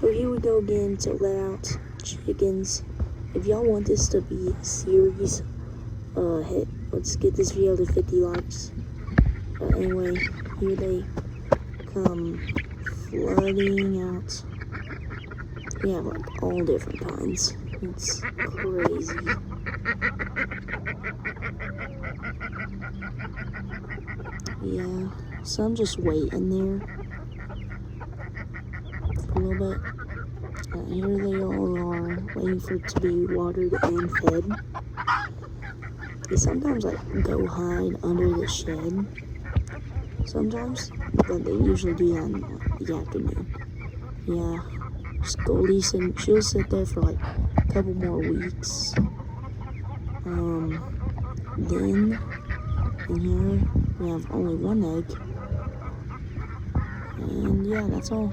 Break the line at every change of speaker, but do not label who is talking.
So here we go again to let out chickens. If y'all want this to be a series, hey, let's get this video to 50 likes. Anyway, here they come flooding out. We have like all different kinds. It's crazy. Yeah, some just wait in there for a little bit. Here they all are, waiting for it to be watered and fed. They sometimes like go hide under the shed. Sometimes, but they usually do that in the afternoon. Yeah, Goldie said she'll sit there for like a couple more weeks. Then in here we have only one egg, and yeah, that's all.